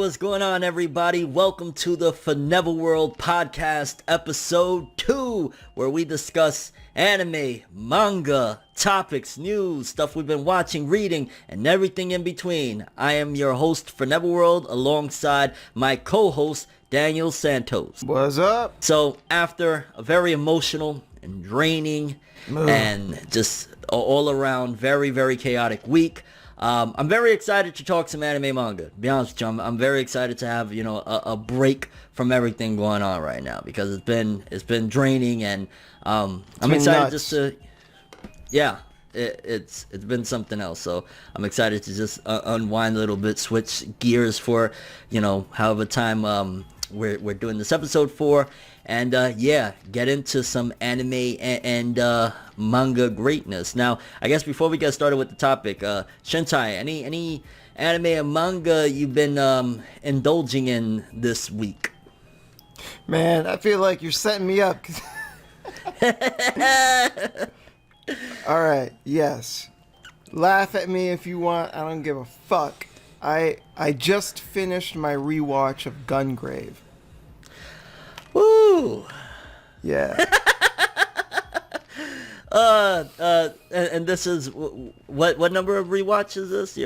what's going on, everybody? Welcome to the ForneverWorld podcast, episode 2, where we discuss anime, manga, topics, news, stuff we've been watching, reading, and everything in between. I am your host, ForneverWorld, alongside my co-host, Daniel Santos. What's up? So, after a very emotional and draining and just all around very, very chaotic week, I'm very excited to talk some anime manga. To be honest with you, I'm very excited to have, a break from everything going on right now, because it's been draining, and I'm excited just to, it's been something else. So I'm excited to just unwind a little bit, switch gears for, however time we're doing this episode for, and get into some anime and manga greatness. Now, I guess before we get started with the topic, Shintai, any anime and manga you've been indulging in this week? Man, I feel like you're setting me up. All right, yes. Laugh at me if you want. I don't give a fuck. I just finished my rewatch of Gungrave. Woo! Yeah. And this is what number of rewatch is this?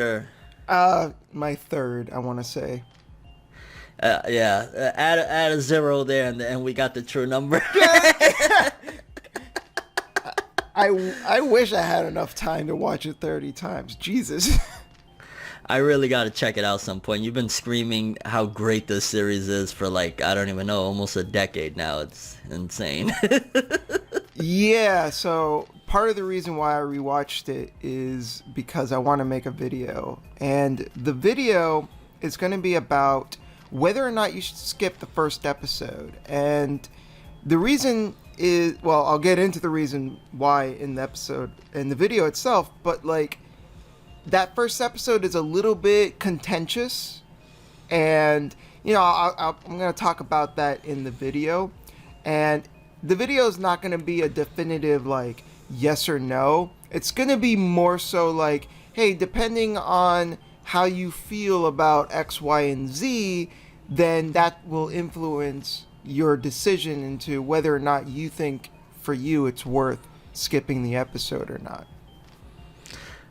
My third, I want to say. Add a 0 there, and we got the true number. I wish I had enough time to watch it 30 times. Jesus. I really got to check it out some point. You've been screaming how great this series is for, I don't even know, almost a decade now. It's insane. Yeah, so part of the reason why I rewatched it is because I want to make a video. And the video is going to be about whether or not you should skip the first episode. And the reason is, well, I'll get into the reason why in the video itself, but that first episode is a little bit contentious, and I'm going to talk about that in the video. And the video is not going to be a definitive yes or no. It's going to be more so hey, depending on how you feel about X, Y, and Z, then that will influence your decision into whether or not you think for you it's worth skipping the episode or not.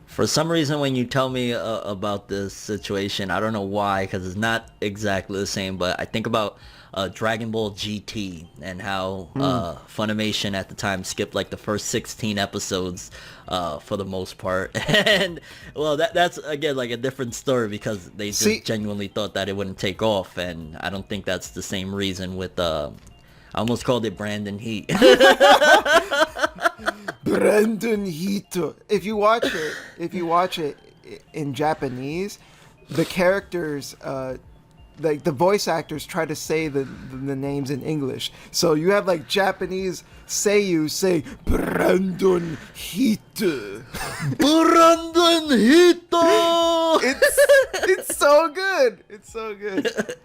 For some reason, when you tell me about this situation, I don't know why, because it's not exactly the same, but I think about Dragon Ball GT and how Funimation at the time skipped the first 16 episodes for the most part. And, well, that's, again, a different story, because they just genuinely thought that it wouldn't take off, and I don't think that's the same reason with, I almost called it Brandon Heat. Brandon Hito. If you watch it in Japanese, the characters, the voice actors try to say the names in English. So you have Japanese seiyuu say Brandon Hito. Brandon Hito. It's so good. It's so good.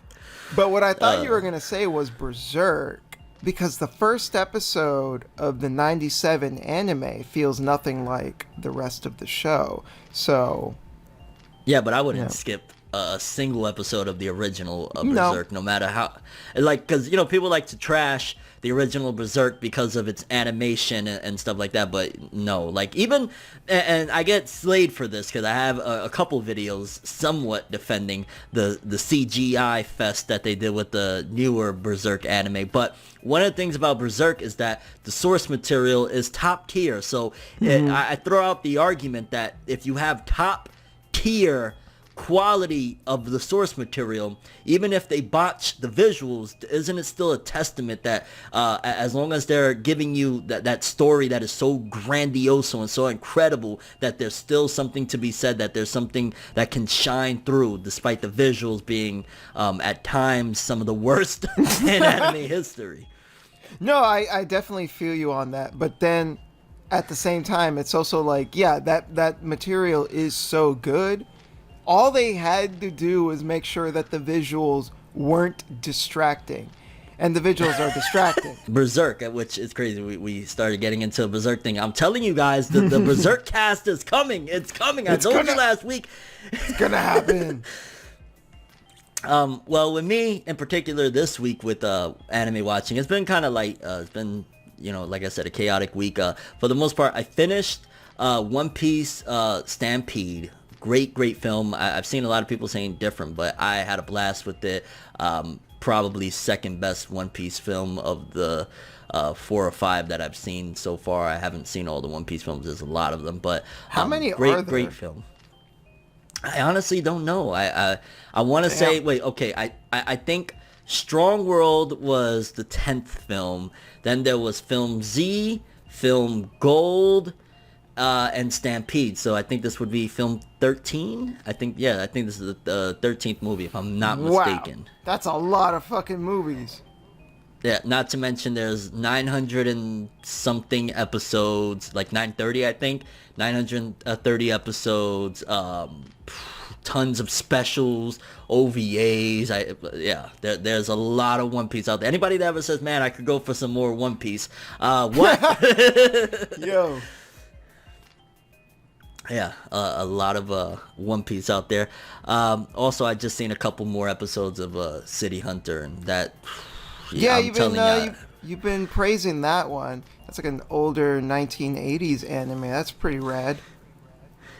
But what I thought you were gonna say was Berserk. Because the first episode of the 97 anime feels nothing like the rest of the show. So... yeah, but I wouldn't skip a single episode of the original Berserk, no matter how... because, people like to trash the original Berserk because of its animation and stuff like that, but no. Even... and I get slayed for this, because I have a couple videos somewhat defending the CGI fest that they did with the newer Berserk anime, but one of the things about Berserk is that the source material is top tier, so I throw out the argument that if you have top tier quality of the source material, even if they botch the visuals, isn't it still a testament that as long as they're giving you that story that is so grandiose and so incredible, that there's still something to be said, that there's something that can shine through despite the visuals being at times some of the worst in anime history? No, I definitely feel you on that, but then at the same time it's also that material is so good. All they had to do was make sure that the visuals weren't distracting. And the visuals are distracting. Berserk, which is crazy. We started getting into a Berserk thing. I'm telling you guys, the Berserk cast is coming. It's coming. I told you last week. It's gonna happen. Well, with me in particular this week with anime watching, it's been kind of like it's been, like I said, a chaotic week. For the most part, I finished One Piece Stampede. Great film. I've seen a lot of people saying different, but I had a blast with it. Probably second best One Piece film of the 4 or 5 that I've seen so far. I haven't seen all the One Piece films. There's a lot of them, but how many great, are there? Great film. I honestly don't know. I want to say, wait, okay. I think Strong World was the 10th film. Then there was Film Z, Film Gold, and Stampede. So I think this would be Film 13. I think this is the 13th movie, if I'm not mistaken. Wow, that's a lot of fucking movies. Yeah, not to mention there's 900 and something episodes, like 930, I think. 930 episodes, tons of specials, OVAs. There's a lot of One Piece out there. Anybody that ever says, man, I could go for some more One Piece, what? Yo. Yeah, a lot of One Piece out there. Also, I just seen a couple more episodes of City Hunter, and that... Yeah, you've been praising that one. That's like an older 1980s anime. That's pretty rad.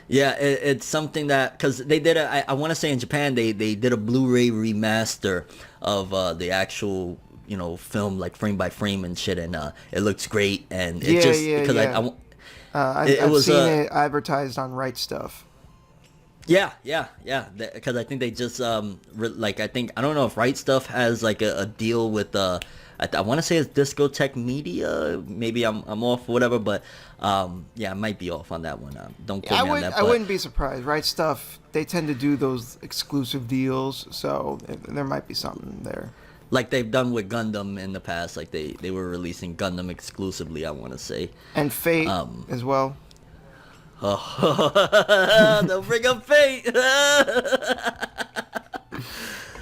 Yeah, it's something that, because they did I want to say in Japan they did a Blu-ray remaster of the actual film, like frame by frame and shit, and it looks great, and it I've seen it advertised on Right Stuff. Yeah, because I think they just I don't know if Right Stuff has like a deal with I want to say it's Discotheque Media. Maybe I'm off, whatever, but I might be off on that one. Don't quote me on that. I wouldn't be surprised. Right Stuff, they tend to do those exclusive deals, so there might be something there. Like they've done with Gundam in the past, like they were releasing Gundam exclusively, I want to say. And Fate as well. Oh, don't bring up Fate. I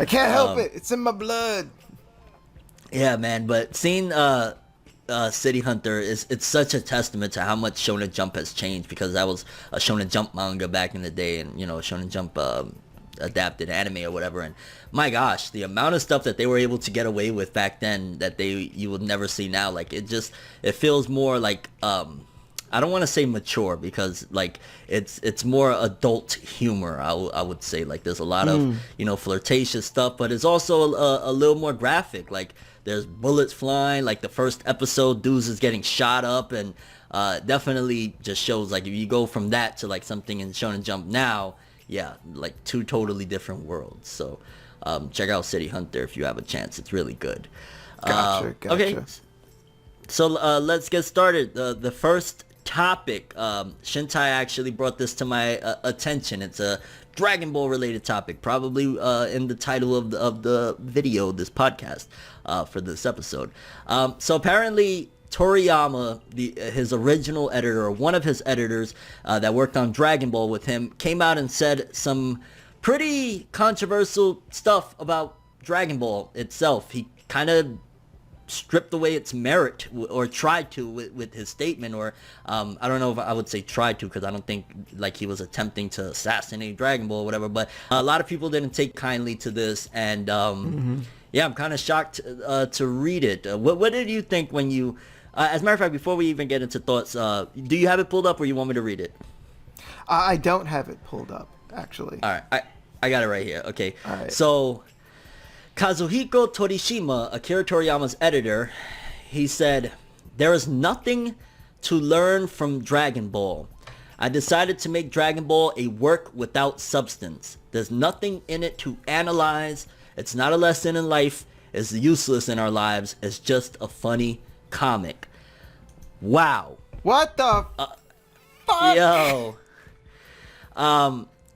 can't help it. It's in my blood. Yeah, man. But seeing City Hunter it's such a testament to how much Shonen Jump has changed, because that was a Shonen Jump manga back in the day, and Shonen Jump adapted anime or whatever. And my gosh, the amount of stuff that they were able to get away with back then that you would never see now. Like it feels more like I don't want to say mature, because like it's more adult humor. I would say, like there's a lot of flirtatious stuff, but it's also a little more graphic. Like there's bullets flying. Like the first episode, dudes is getting shot up, and definitely just shows like if you go from that to like something in Shonen Jump now, yeah, like 2 totally different worlds. So check out City Hunter if you have a chance. It's really good. Gotcha. Okay, so let's get started. The first topic, Shintai actually brought this to my attention. It's a Dragon Ball related topic, probably in the title of the video, this podcast, for this episode. So apparently Toriyama, his original editor, or one of his editors that worked on Dragon Ball with him, came out and said some pretty controversial stuff about Dragon Ball itself. He kind of stripped away its merit, or tried to, with his statement, or I don't know if I would say tried to, because I don't think like he was attempting to assassinate Dragon Ball or whatever, but a lot of people didn't take kindly to this, and yeah, I'm kind of shocked to read it. What did you think when you as a matter of fact, before we even get into thoughts, do you have it pulled up, or you want me to read it? I don't have it pulled up, actually. All right, I got it right here. Okay, all right. So Kazuhiko Torishima, Akira Toriyama's editor, he said, "There is nothing to learn from Dragon Ball. I decided to make Dragon Ball a work without substance. There's nothing in it to analyze. It's not a lesson in life. It's useless in our lives. It's just a funny comic." Wow. What the fuck? Yo.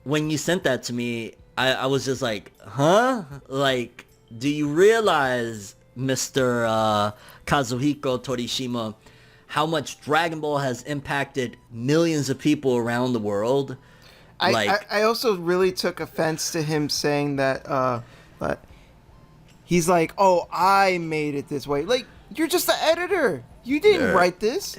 When you sent that to me, I was just like, huh? Like, do you realize, Mr. Kazuhiko Torishima, how much Dragon Ball has impacted millions of people around the world? I also really took offense to him saying that, but he's like, oh, I made it this way. Like, you're just the editor. You didn't write this.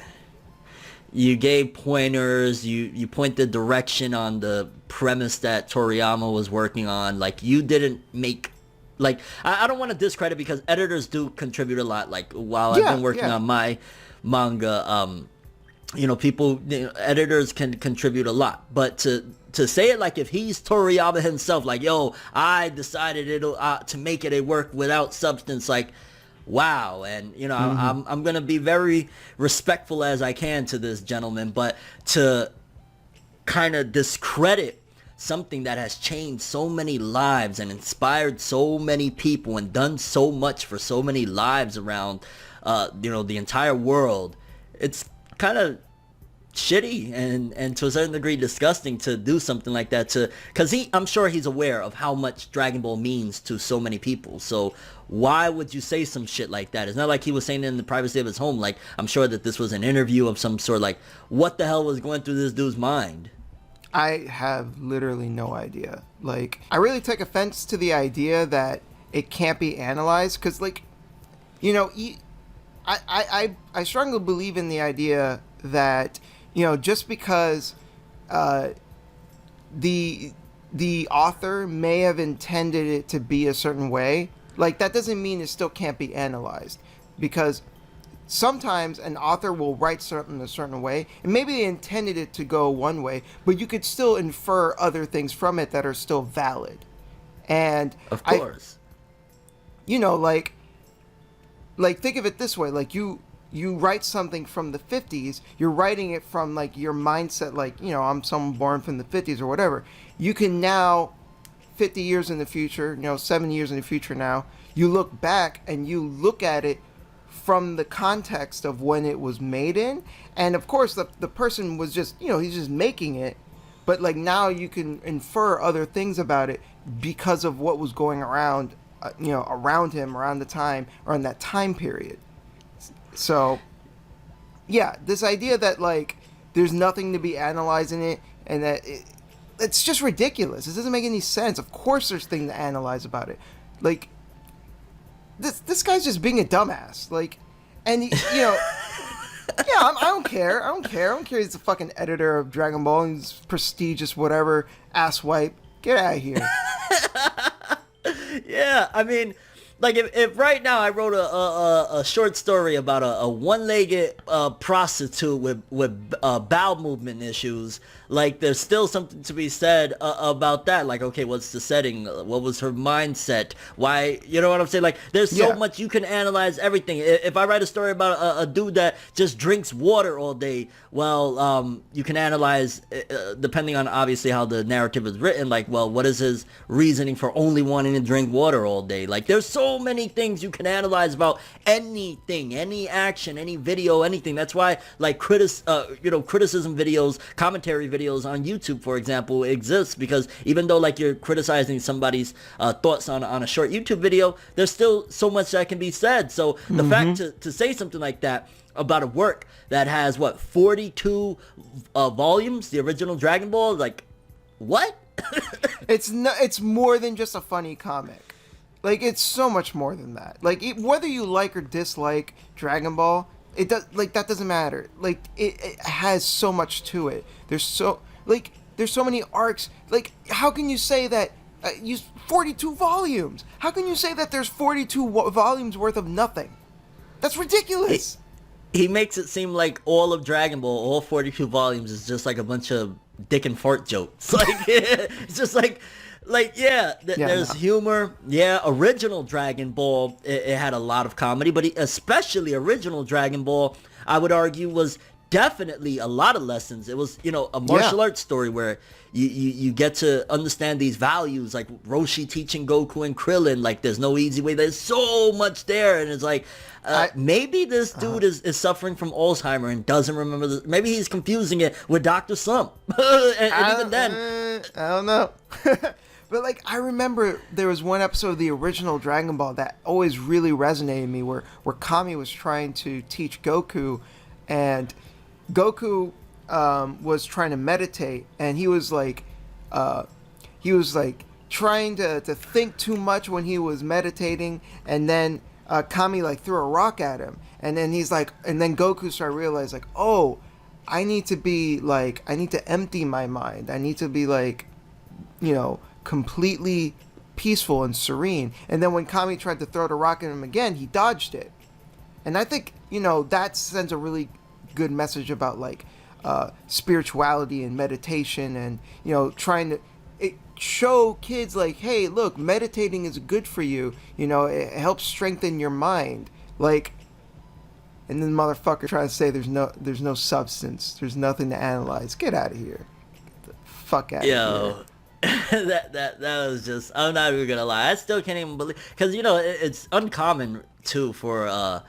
You gave pointers. You pointed direction on the premise that Toriyama was working on. Like, you didn't make like I don't want to discredit, because editors do contribute a lot. Like while I've been working on my manga, people, editors can contribute a lot, but to say it like if he's Toriyama himself, like, yo, I decided to make it a work without substance, like, wow. And I'm gonna be very respectful as I can to this gentleman, but to kind of discredit something that has changed so many lives and inspired so many people and done so much for so many lives around the entire world, it's kind of shitty and to a certain degree disgusting to do something like that, because I'm sure he's aware of how much Dragon Ball means to so many people. So why would you say some shit like that? It's not like he was saying it in the privacy of his home. Like, I'm sure that this was an interview of some sort. Like, what the hell was going through this dude's mind? I have literally no idea. Like, I really take offense to the idea that it can't be analyzed, because, like, I strongly believe in the idea that, just because the author may have intended it to be a certain way, like, that doesn't mean it still can't be analyzed, because sometimes an author will write something a certain way, and maybe they intended it to go one way, but you could still infer other things from it that are still valid. And of course, like think of it this way: like you write something from the 50s, you're writing it from like your mindset, like, I'm someone born from the 50s or whatever. You can now, 50 years in the future, 7 years in the future now, you look back and you look at it from the context of when it was made in, and of course the person was just, he's just making it, but like now you can infer other things about it because of what was going around, around him, around the time, or in that time period. So yeah, this idea that like there's nothing to be analyzed in it, and that it's just ridiculous. It doesn't make any sense. Of course there's things to analyze about it. Like, this guy's just being a dumbass. Like, and yeah, I don't care. I don't care. He's the fucking editor of Dragon Ball and he's prestigious, whatever, asswipe. Get out of here. Yeah, I mean, like, if right now I wrote a short story about a one-legged prostitute with bowel movement issues, like, there's still something to be said about that. Like, okay, what's the setting? What was her mindset? Why? You know what I'm saying? Like, there's so much you can analyze everything. If I write a story about a dude that just drinks water all day, well, you can analyze, depending on obviously how the narrative is written, like, well, what is his reasoning for only wanting to drink water all day? Like, there's so many things you can analyze about anything, any action, any video, anything. That's why, like, criticism videos, commentary videos on YouTube, for example, exists, because even though, like, you're criticizing somebody's thoughts on a short YouTube video, there's still so much that can be said. So the fact to say something like that about a work that has 42 volumes, the original Dragon Ball, like, what? It's more than just a funny comic. Like, it's so much more than that. Like, whether you like or dislike Dragon Ball, it does, like, that doesn't matter. Like, it has so much to it. There's so many arcs. Like, how can you say that 42 volumes? How can you say that there's 42 volumes worth of nothing? That's ridiculous. He makes it seem like all of Dragon Ball, all 42 volumes, is just like a bunch of dick and fart jokes. Like, it's just like, there's humor. Yeah, original Dragon Ball, it had a lot of comedy, but especially original Dragon Ball, I would argue, was definitely a lot of lessons. It was, a martial arts story where you get to understand these values, like Roshi teaching Goku and Krillin, like, there's no easy way. There's so much there, and it's like, maybe this dude is suffering from Alzheimer and doesn't remember this. Maybe he's confusing it with Dr. Slump. and even then, I don't know. But, like, I remember there was one episode of the original Dragon Ball that always really resonated with me, where Kami was trying to teach Goku, and Goku was trying to meditate, and he was like trying to think too much when he was meditating, and then Kami, like, threw a rock at him, and then Goku started to realize, like, oh, I need to empty my mind. I need to be, like, completely peaceful and serene. And then when Kami tried to throw the rock at him again, he dodged it. And I think, that sends a really good message about like spirituality and meditation, and trying to show kids like, hey, look, meditating is good for you. It helps strengthen your mind. Like, and then motherfucker trying to say there's no substance, there's nothing to analyze. Get out of here. Get the fuck out of here. that was just, I'm not even gonna lie, I still can't even believe, because it's uncommon too for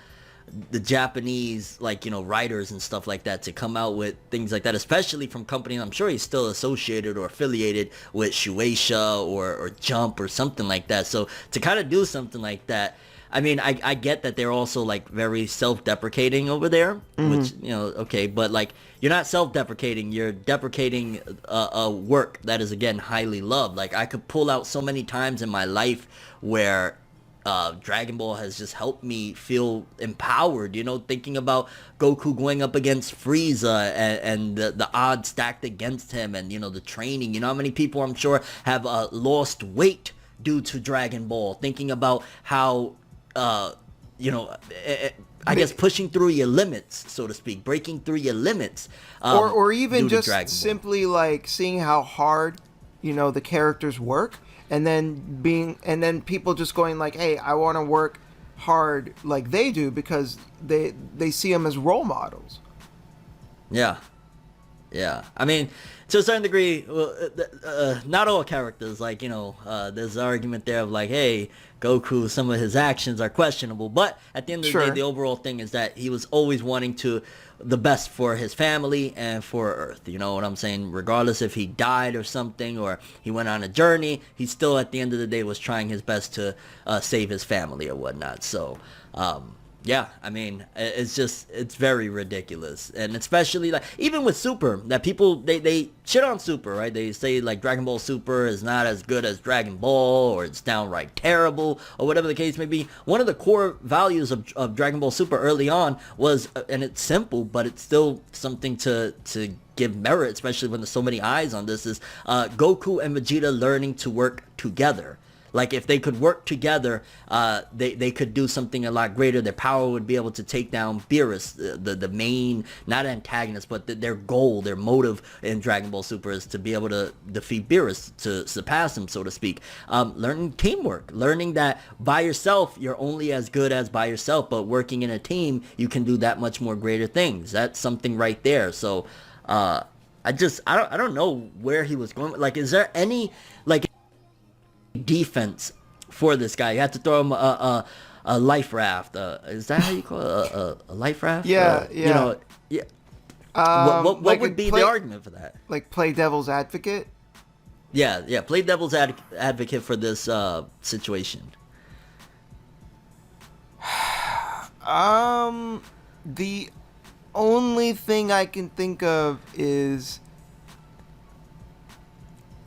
the Japanese writers and stuff like that to come out with things like that, especially from companies. I'm sure he's still associated or affiliated with Shueisha or Jump or something like that. So to kind of do something like that, I mean, I get that they're also like very self-deprecating over there, which okay, but like you're not self-deprecating, you're deprecating a work that is again highly loved. Like I could pull out so many times in my life where Dragon Ball has just helped me feel empowered, thinking about Goku going up against Frieza and the odds stacked against him, and the training. How many people I'm sure have lost weight due to Dragon Ball, thinking about how I guess pushing through your limits, so to speak, breaking through your limits, or even just simply like seeing how hard the characters work. And then people just going like, hey, I want to work hard like they do, because they see them as role models. Yeah. I mean, to a certain degree, not all characters, like, there's an argument there of like, hey, Goku, some of his actions are questionable. But at the end of the day, the overall thing is that he was always wanting the best for his family and for Earth. You know what I'm saying? Regardless if he died or something, or he went on a journey, he still at the end of the day was trying his best to save his family or whatnot. So, yeah, I mean, it's very ridiculous. And especially, like, even with Super, that people, they shit on Super, right? They say, like, Dragon Ball Super is not as good as Dragon Ball, or it's downright terrible, or whatever the case may be. One of the core values of Dragon Ball Super early on was, and it's simple, but it's still something to give merit, especially when there's so many eyes on this, is Goku and Vegeta learning to work together. Like, if they could work together, they could do something a lot greater. Their power would be able to take down Beerus, the main, not antagonist, but their goal, their motive in Dragon Ball Super is to be able to defeat Beerus, to surpass him, so to speak. Learning teamwork, learning that by yourself, you're only as good as by yourself, but working in a team, you can do that much more greater things. That's something right there. So, I don't know where he was going. Like, is there any, like, defense for this guy? You have to throw him a life raft. Is that how you call it? A life raft? Yeah. What like would be the argument for that? Like, play devil's advocate? Yeah. Play devil's advocate for this situation. The only thing I can think of is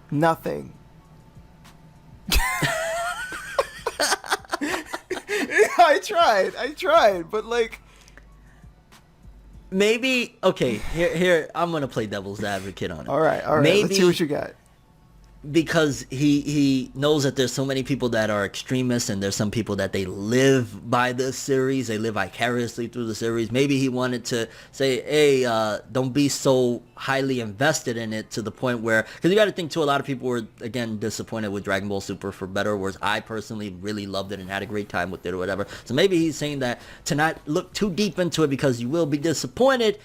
nothing. I tried, but like, maybe, okay, here I'm gonna play devil's advocate on it. All right, maybe, let's see what you got. Because he knows that there's so many people that are extremists, and there's some people that they live by this series, they live vicariously through the series. Maybe he wanted to say, hey, don't be so highly invested in it to the point where, because you got to think too, a lot of people were again disappointed with Dragon Ball Super, for better or worse. I personally really loved it and had a great time with it or whatever. So maybe he's saying that to not look too deep into it because you will be disappointed.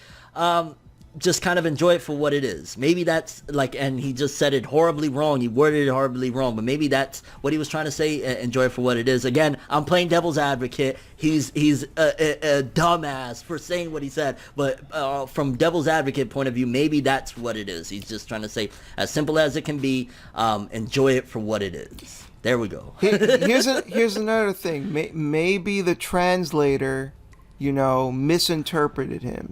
Just kind of enjoy it for what it is. Maybe that's like, and he just said it horribly wrong. He worded it horribly wrong, but maybe that's what he was trying to say. Enjoy it for what it is. Again, I'm playing devil's advocate. He's a dumbass for saying what he said, but from devil's advocate point of view, maybe that's what it is. He's just trying to say, as simple as it can be, enjoy it for what it is. There we go. Here's another thing. Maybe the translator, misinterpreted him.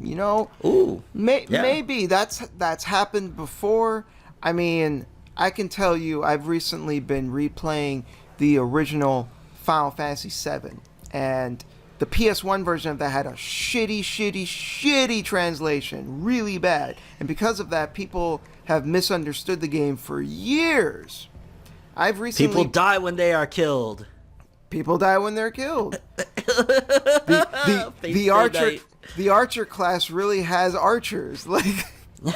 Ooh, maybe that's happened before. I mean, I can tell you, I've recently been replaying the original Final Fantasy VII, and the PS1 version of that had a shitty translation, really bad. And because of that, people have misunderstood the game for years. I've recently... People die when they are killed. People die when they're killed. The archer class really has archers. Like, you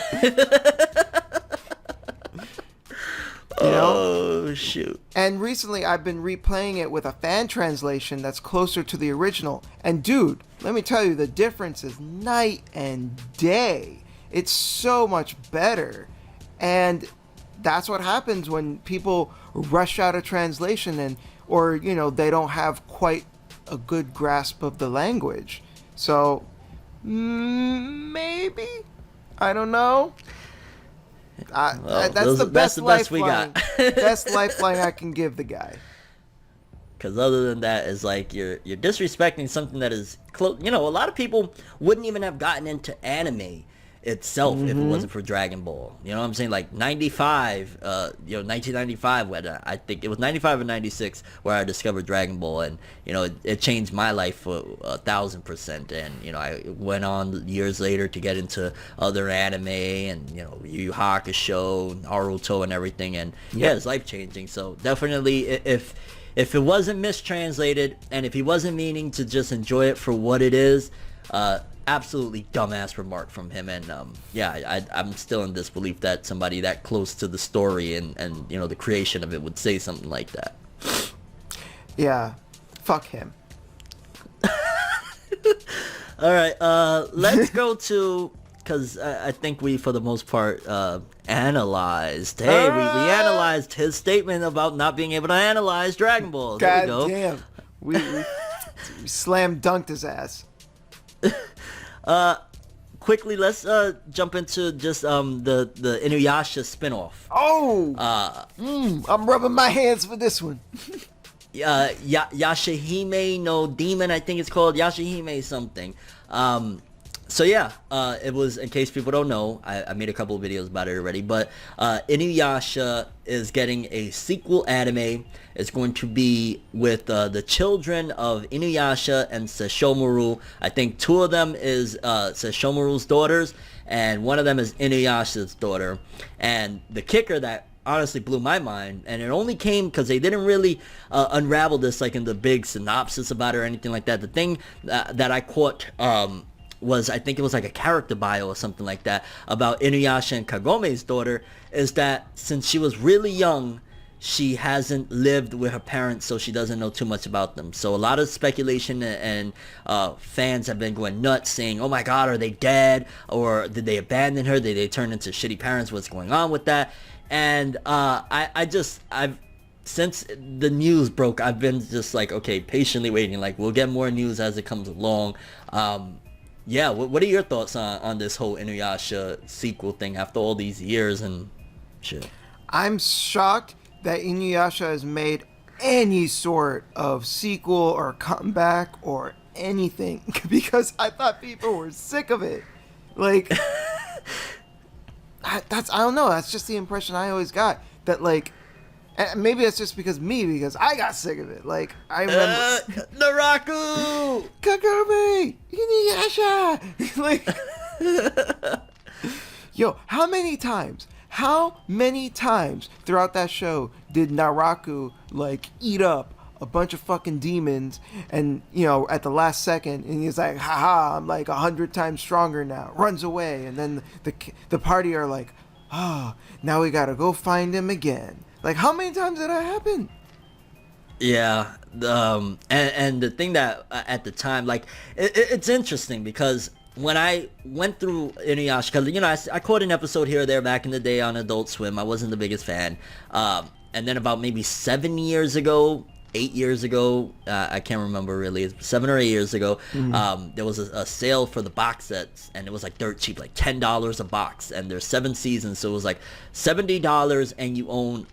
know? Oh, shoot. And recently I've been replaying it with a fan translation that's closer to the original. And dude, let me tell you, the difference is night and day. It's so much better. And that's what happens when people rush out a translation or, you know, they don't have quite a good grasp of the language. So, maybe? I don't know. That's the best we got. Best lifeline I can give the guy. Because other than that, it's like you're disrespecting something that is close. You know, a lot of people wouldn't even have gotten into anime itself if it wasn't for Dragon Ball. You know what I'm saying? Like 1995, when I think it was 95 or 96 where I discovered Dragon Ball, and you know it changed my life for 1,000%. And you know I went on years later to get into other anime and you know Yu Yu Hakusho, Naruto, and everything. And yeah, it's life changing. So definitely, if it wasn't mistranslated and if he wasn't meaning to just enjoy it for what it is, absolutely dumbass remark from him. And I'm still in disbelief that somebody that close to the story and you know the creation of it would say something like that. Yeah, fuck him. All right, let's go to, because I think we for the most part analyzed. Hey, we analyzed his statement about not being able to analyze Dragon Ball. There God we go. Damn, we slam dunked his ass. Quickly, let's jump into just the Inuyasha spinoff. Oh, I'm rubbing my hands for this one. Yashahime no Demon, I think it's called Yashahime something. So yeah, it was, in case people don't know, I made a couple of videos about it already, but Inuyasha is getting a sequel anime. It's going to be with the children of Inuyasha and Sesshomaru. I think two of them is Sesshomaru's daughters, and one of them is Inuyasha's daughter. And the kicker that honestly blew my mind, and it only came because they didn't really unravel this like in the big synopsis about it or anything like that. The thing that I caught was, I think it was like a character bio or something like that about Inuyasha and Kagome's daughter, is that since she was really young, she hasn't lived with her parents, so she doesn't know too much about them. So a lot of speculation and fans have been going nuts saying, oh my god, are they dead? Or did they abandon her? Did they turn into shitty parents? What's going on with that? And I've since the news broke, I've been just like, okay, patiently waiting. Like, we'll get more news as it comes along. Yeah, what are your thoughts on this whole Inuyasha sequel thing after all these years and shit? I'm shocked that Inuyasha has made any sort of sequel or comeback or anything, because I thought people were sick of it. Like, I don't know, that's just the impression I always got, that like, maybe it's just because I got sick of it. Like, I remember Naraku, Kagome, Inuyasha. Like, yo, how many times throughout that show did Naraku like eat up a bunch of fucking demons, and you know, at the last second, and he's like, haha, I'm like 100 times stronger now, runs away, and then the party are like, now we gotta go find him again. Like, how many times did that happen? Yeah, and the thing that at the time, like, it's interesting because when I went through Inuyasha, because, you know, I caught an episode here or there back in the day on Adult Swim. I wasn't the biggest fan. And then about maybe 8 years ago, I can't remember really, 7 or 8 years ago, there was a sale for the box sets, and it was like dirt cheap, like $10 a box, and there's 7 seasons, so it was like $70, and you own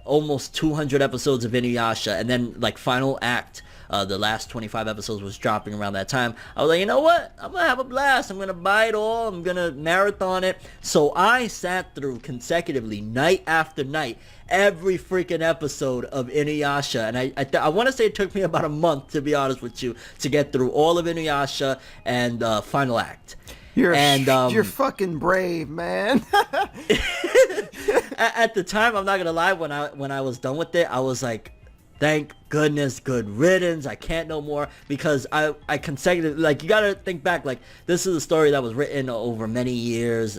almost 200 episodes of Inuyasha. And then like final act, the last 25 episodes was dropping around that time. I was like, you know what, I'm gonna have a blast, I'm gonna buy it all, I'm gonna marathon it. So I sat through consecutively, night after night, every freaking episode of Inuyasha, and I want to say it took me about a month, to be honest with you, to get through all of Inuyasha and final act. You're fucking brave, man. At the time, I'm not gonna lie, when I was done with it, I was like, thank goodness, good riddance. I can't no more, because I consecutively, like, you gotta think back, like, this is a story that was written over many years,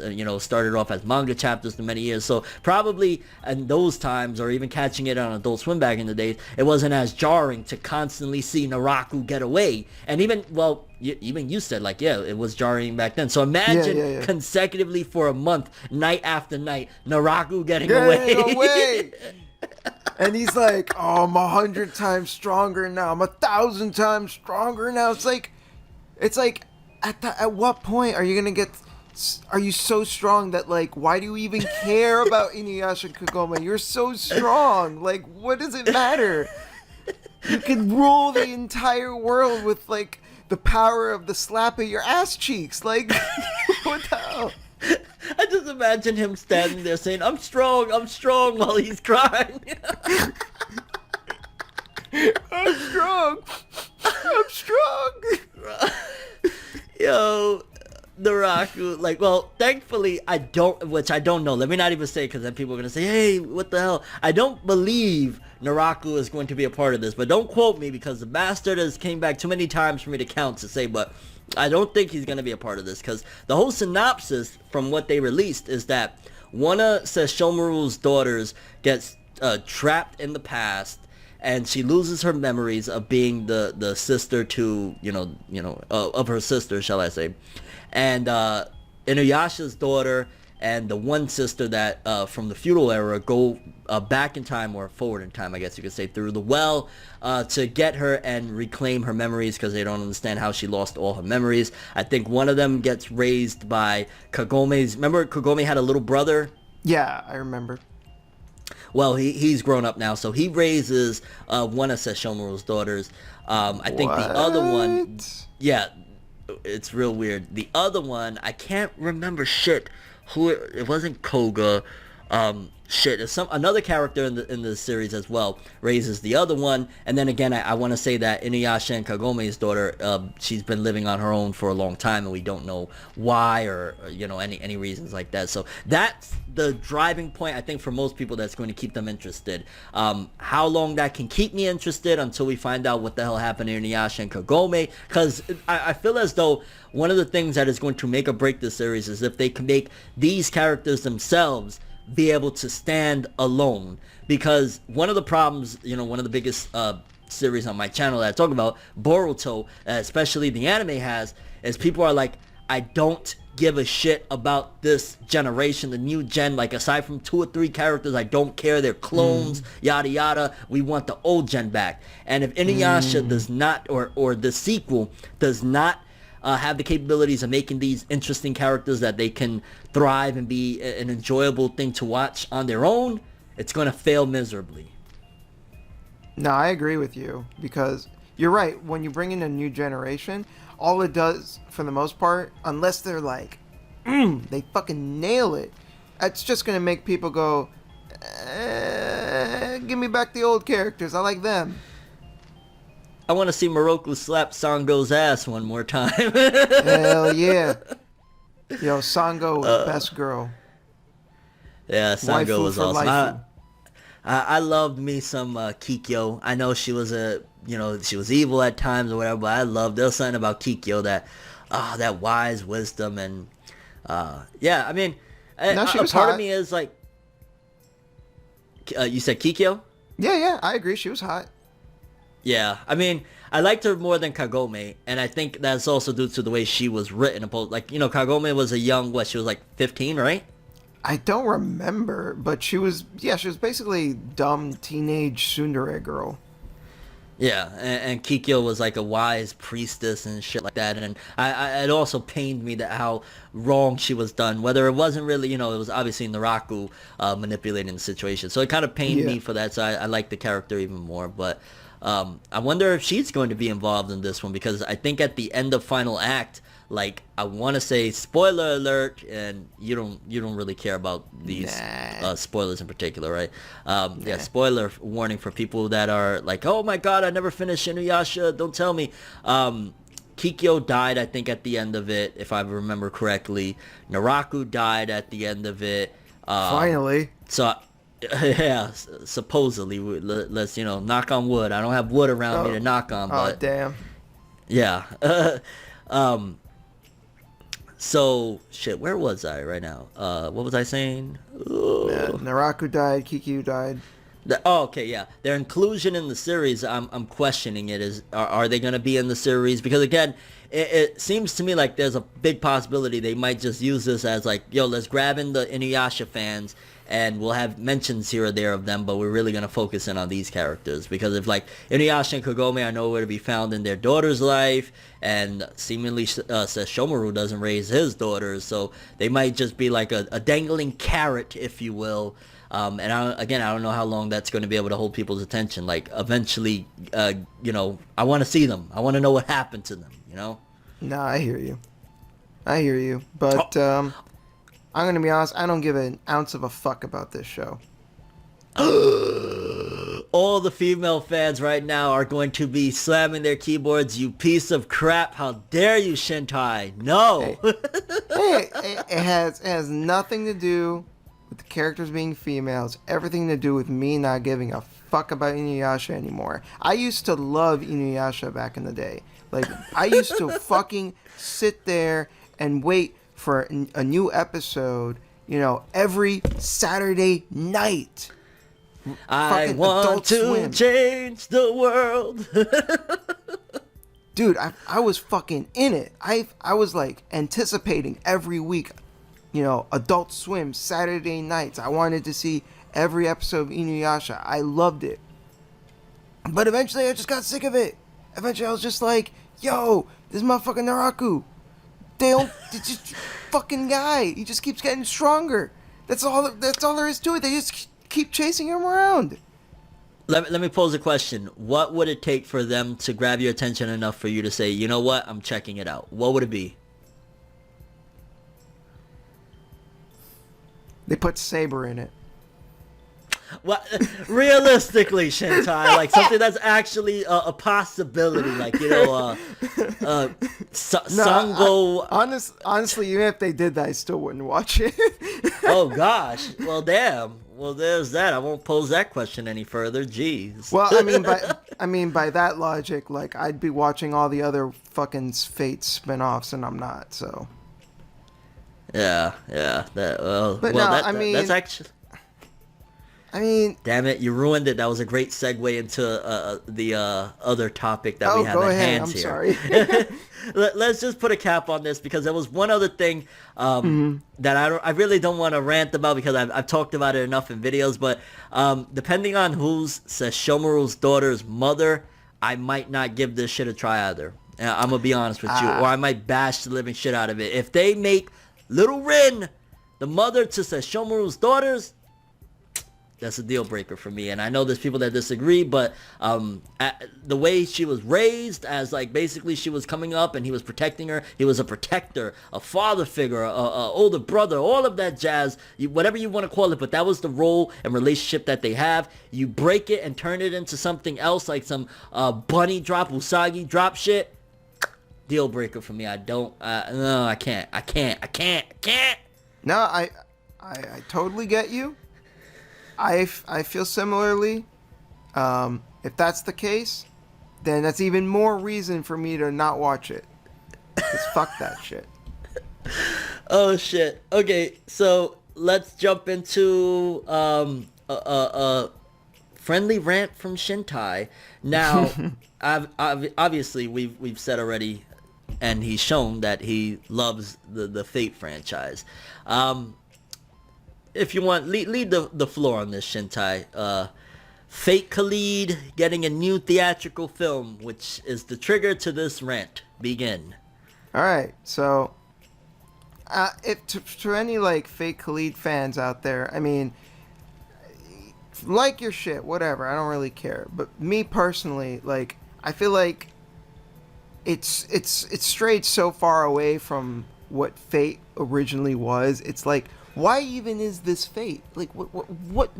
started off as manga chapters for many years, so probably in those times, or even catching it on Adult Swim back in the days, it wasn't as jarring to constantly see Naraku get away. And even, well, even you said, like, yeah, it was jarring back then. So imagine consecutively for a month, night after night, Naraku getting away. And he's like, oh, I'm 100 times stronger now. I'm 1,000 times stronger now. It's like, at what point are you going to get, are you so strong that, like, why do you even care about Inuyasha and Kagome? You're so strong. Like, what does it matter? You can rule the entire world with, like, the power of the slap of your ass cheeks. Like, what the hell? I just imagine him standing there saying, I'm strong, while he's crying. I'm strong. Yo, Naraku, like, well, thankfully, I don't know. Let me not even say, because then people are going to say, hey, what the hell? I don't believe Naraku is going to be a part of this, but don't quote me, because the bastard has came back too many times for me to count to say, but I don't think he's going to be a part of this, because the whole synopsis from what they released is that one of Sesshomaru's daughters gets trapped in the past, and she loses her memories of being the sister to, of her sister, shall I say. And Inuyasha's daughter and the one sister that from the feudal era go back in time, or forward in time, I guess you could say, through the well to get her and reclaim her memories, because they don't understand how she lost all her memories. I think one of them gets raised by Kagome's... Remember Kagome had a little brother? Yeah, I remember. Well, he's grown up now, so he raises one of Sesshomaru's daughters. I think the other one... Yeah, it's real weird. The other one, I can't remember shit. It wasn't Koga. It's another character in the series as well raises the other one. And then again, I want to say that Inuyasha and Kagome's daughter, she's been living on her own for a long time, and we don't know why, or any reasons like that. So that's the driving point, I think, for most people, that's going to keep them interested. How long that can keep me interested until we find out what the hell happened to Inuyasha and Kagome, because I feel as though one of the things that is going to make or break this series is if they can make these characters themselves be able to stand alone. Because one of the problems, one of the biggest series on my channel that I talk about, Boruto, especially the anime, has, is people are like, I don't give a shit about this generation, the new gen. Like, aside from 2 or 3 characters, I don't care. They're clones, yada yada. We want the old gen back. And if Inuyasha does not, or the sequel does not have the capabilities of making these interesting characters that they can thrive and be an enjoyable thing to watch on their own, it's going to fail miserably. No, I agree with you, because you're right. When you bring in a new generation, all it does, for the most part, unless they're like, they fucking nail it, it's just going to make people go, give me back the old characters. I like them. I want to see Moroku slap Sango's ass one more time. Hell yeah. Yo, Sango was best girl. Yeah, Sango Waifu was awesome. I loved me some Kikyo. I know she was she was evil at times or whatever, but I loved, there was something about Kikyo that wise wisdom, and yeah, I mean, no, she was part hot. of me is like, you said Kikyo? Yeah, I agree. She was hot. Yeah, I mean, I liked her more than Kagome, and I think that's also due to the way she was written. Like, Kagome was a young, she was like 15, right? I don't remember, but she was basically dumb teenage tsundere girl. Yeah, and Kikyo was like a wise priestess and shit like that, and it also pained me that how wrong she was done, whether it wasn't really, it was obviously Naraku manipulating the situation, so it kind of pained me for that, so I like the character even more, but I wonder if she's going to be involved in this one, because I think at the end of Final Act, like, I want to say, spoiler alert, and you don't really care about these spoilers in particular, right? Yeah, spoiler warning for people that are like, oh my god, I never finished Inuyasha, don't tell me. Kikyo died, I think, at the end of it, if I remember correctly. Naraku died at the end of it. Finally. So, yeah, supposedly. Let's, knock on wood. I don't have wood around me to knock on, but... Oh, damn. Yeah. So, shit, where was I right now? What was I saying? Yeah, Naraku died, Kikyo died. Okay, yeah. Their inclusion in the series, I'm questioning it. Are they going to be in the series? Because again, it seems to me like there's a big possibility they might just use this as like, yo, let's grab in the Inuyasha fans and we'll have mentions here or there of them, but we're really going to focus in on these characters. Because if like Inuyasha and Kagome are nowhere to be found in their daughter's life, and seemingly Sesshomaru doesn't raise his daughters, so they might just be like a dangling carrot, if you will. And I don't know how long that's going to be able to hold people's attention. Like, eventually, I want to see them. I want to know what happened to them, Nah, I hear you. But I'm going to be honest, I don't give an ounce of a fuck about this show. All the female fans right now are going to be slamming their keyboards. You piece of crap. How dare you, Shintai? No. Hey, it has nothing to do with the characters being females, everything to do with me not giving a fuck about Inuyasha anymore. I used to love Inuyasha back in the day. Like, I used to fucking sit there and wait for a new episode, every Saturday night. I want to change the world. Dude, I was fucking in it. I was like anticipating every week. Adult Swim, Saturday nights. I wanted to see every episode of Inuyasha. I loved it. But eventually I just got sick of it. Eventually I was just like, yo, this motherfucking Naraku. It's just fucking guy. He just keeps getting stronger. That's all there is to it. They just keep chasing him around. Let me pose a question. What would it take for them to grab your attention enough for you to say, you know what, I'm checking it out? What would it be? They put Saber in it. What? Realistically, Shintai, like something that's actually a possibility, like Sango. Honestly, even if they did that, I still wouldn't watch it. Oh gosh, well damn. Well, there's that. I won't pose that question any further. Jeez. Well, I mean, by that logic, like I'd be watching all the other fucking Fate spinoffs, and I'm not. So. Yeah. That's actually. I mean, damn it! You ruined it. That was a great segue into the other topic that we have at hand here. Sorry. Let's just put a cap on this because there was one other thing that I really don't want to rant about because I've talked about it enough in videos. But depending on who's Sesshomaru's daughter's mother, I might not give this shit a try either. I'm gonna be honest with you, or I might bash the living shit out of it. If they make Little Rin the mother to Sesshomaru's daughters, that's a deal breaker for me. And I know there's people that disagree, but the way she was raised, as like basically she was coming up and he was protecting her, he was a protector, a father figure, a older brother, all of that jazz, whatever you want to call it, but that was the role and relationship that they have. You break it and turn it into something else, like some bunny drop, usagi drop shit, deal breaker for me. I can't. No, I totally get you. I feel similarly. If that's the case, then that's even more reason for me to not watch it. Because fuck that shit. Oh shit. Okay, so let's jump into a friendly rant from Shintai. Now, obviously we've said already, and he's shown that he loves the Fate franchise. If you want, lead the floor on this, Shintai. Fate Khalid getting a new theatrical film, which is the trigger to this rant. Begin. All right, so to any like Fate Khalid fans out there, I mean, like your shit, whatever. I don't really care. But me personally, like, I feel like it's strayed so far away from what Fate originally was. It's like, why even is this Fate? Like, what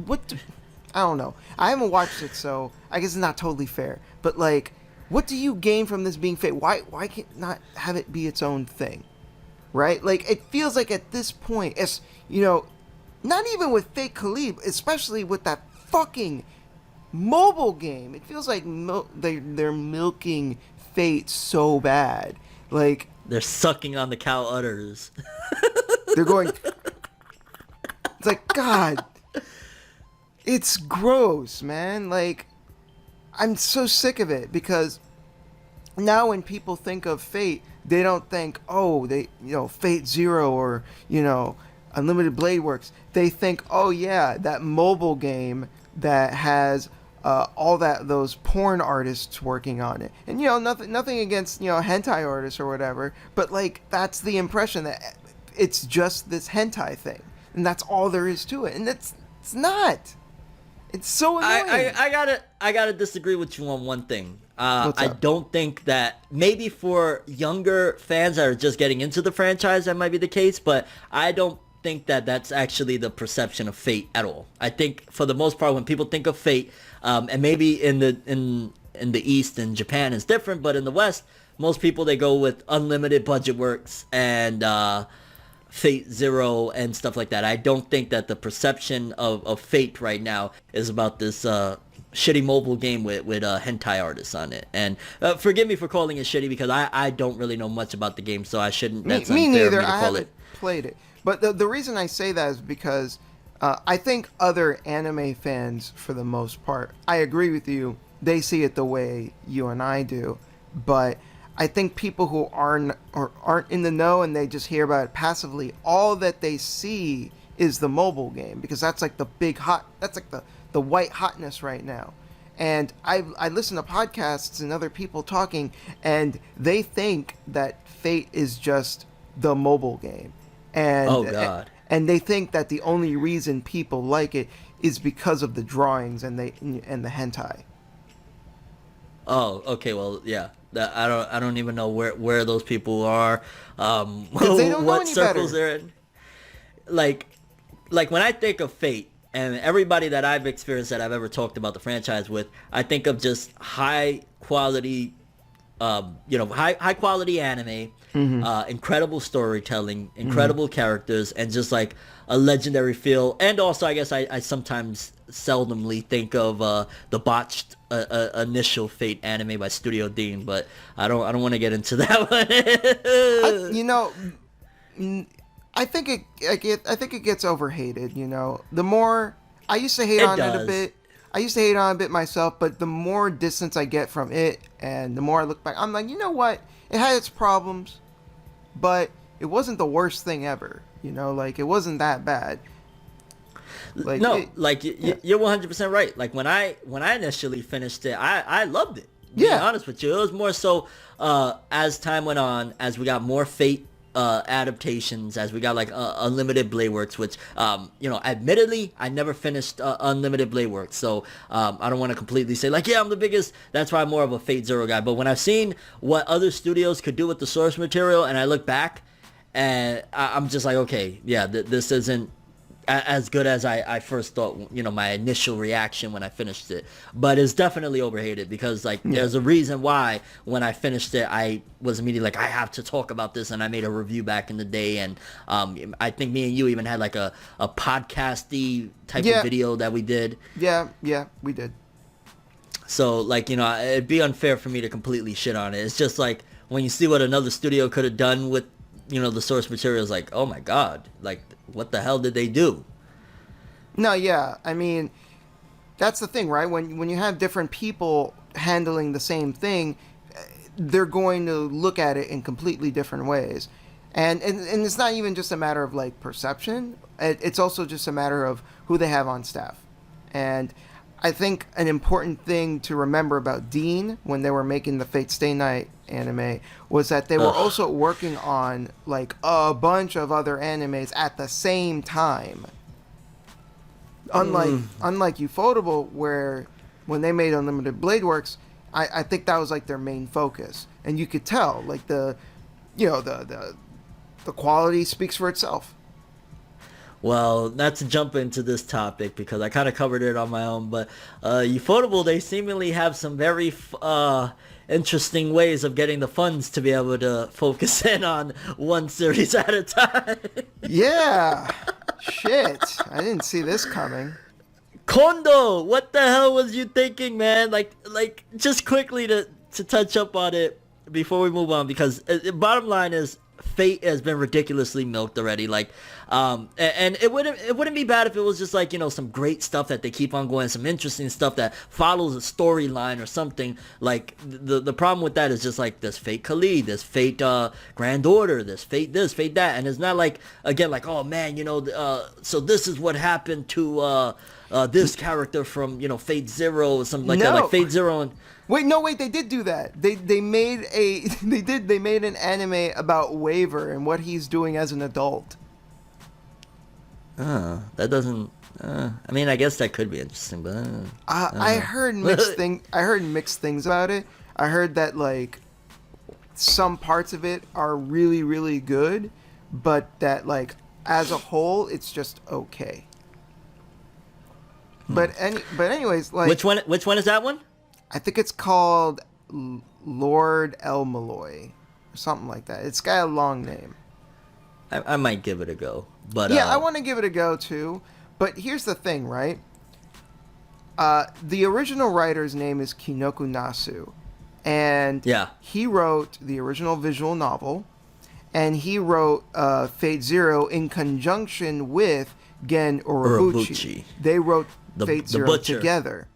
I don't know. I haven't watched it, so I guess it's not totally fair. But, like, What do you gain from this being Fate? Why can't not have it be its own thing, right? Like, it feels like at this point, it's, not even with Fate Khalib, especially with that fucking mobile game, it feels like they're milking Fate so bad. Like, they're sucking on the cow udders. They're going. It's like, God, it's gross, man. Like, I'm so sick of it, because now when people think of Fate, they don't think, oh, Fate Zero or, Unlimited Blade Works. They think, oh yeah, that mobile game that has all those porn artists working on it. And nothing against hentai artists or whatever, but like, that's the impression, that it's just this hentai thing, and that's all there is to it. And it's not. It's so annoying. I gotta disagree with you on one thing. I don't think that, maybe for younger fans that are just getting into the franchise, that might be the case, but I don't think that that's actually the perception of Fate at all. I think for the most part, when people think of Fate, and maybe in the East and Japan is different, but in the West, most people, they go with Unlimited Budget Works and Fate Zero and stuff like that. I don't think that the perception of Fate right now is about this shitty mobile game with hentai artists on it. And forgive me for calling it shitty, because I don't really know much about the game, so I shouldn't. That's me unfair neither. of me to I call haven't played it, but the reason I say that is because I think other anime fans, for the most part, I agree with you, they see it the way you and I do, but I think people who aren't in the know and they just hear about it passively, all that they see is the mobile game, because that's like the that's like the white hotness right now. And I listen to podcasts and other people talking, and they think that Fate is just the mobile game. And, oh God. And they think that the only reason people like it is because of the drawings and the hentai. Oh, okay. Well, yeah. I don't even know where those people are. They don't know what any circles better. they're in. Like when I think of Fate, and everybody that I've experienced that I've ever talked about the franchise with, I think of just high quality, high quality anime, incredible storytelling, incredible characters, and just like a legendary feel. And also, I guess I sometimes seldomly think of the botched initial Fate anime by Studio Dean, but I don't want to get into that one. I think it gets overhated. The more I used to hate on it a bit. I used to hate on it a bit myself, but the more distance I get from it, and the more I look back, I'm like, you know what? It had its problems, but it wasn't the worst thing ever. Like, it wasn't that bad. Like, no, you're 100% right. Like, when I initially finished it, I loved it. To be honest with you, it was more so as time went on, as we got more Fate adaptations, as we got like Unlimited Blade Works, which admittedly I never finished Unlimited Blade Works, so I don't want to completely say like, yeah, I'm the biggest. That's why I'm more of a Fate Zero guy. But when I've seen what other studios could do with the source material, and I look back, and I'm just like, okay, yeah, this isn't as good as I first thought, my initial reaction when I finished it. But it's definitely overhated, because like there's a reason why when I finished it, I was immediately like, I have to talk about this, and I made a review back in the day, and I think me and you even had like a podcasty type of video that we did. Yeah, we did. So like, it'd be unfair for me to completely shit on it. It's just like, when you see what another studio could have done with the source material, is like, oh my God, like, what the hell did they do? No, yeah. I mean, that's the thing, right? When you have different people handling the same thing, they're going to look at it in completely different ways. And it's not even just a matter of, like, perception. It's also just a matter of who they have on staff. And I think an important thing to remember about Dean, when they were making the Fate Stay Night anime, was that they were also working on like a bunch of other animes at the same time. Unlike Ufotable, where when they made Unlimited Blade Works, I think that was like their main focus, and you could tell like the quality speaks for itself. Well, not to jump into this topic because I kind of covered it on my own, but Ufotable, they seemingly have some very interesting ways of getting the funds to be able to focus in on one series at a time. Yeah. Shit. I didn't see this coming. Kondo, what the hell was you thinking, man? Like just quickly to touch up on it before we move on, because bottom line is Fate has been ridiculously milked already. Like, and it wouldn't be bad if it was just like, you know, some great stuff that they keep on going, some interesting stuff that follows a storyline or something. Like the problem with that is just like this Fate Khalid, this Fate Grand Order, this, Fate that, and it's not like, again, like, oh man, you know, so this is what happened to this character from, you know, Fate Zero or something like that, like Fate Zero and. Wait, they did do that. They made an anime about Waver and what he's doing as an adult. That doesn't. I mean, I guess that could be interesting, but I heard mixed things about it. I heard that like some parts of it are really, really good, but that like as a whole, it's just okay. But anyways, like which one is that one? I think it's called Lord El Malloy, or something like that. It's got a long name. I might give it a go, but yeah, I want to give it a go too. But here's the thing, right? The original writer's name is Kinoku Nasu, and he wrote the original visual novel, and he wrote Fate Zero in conjunction with Gen Urobuchi. They wrote Fate Zero together.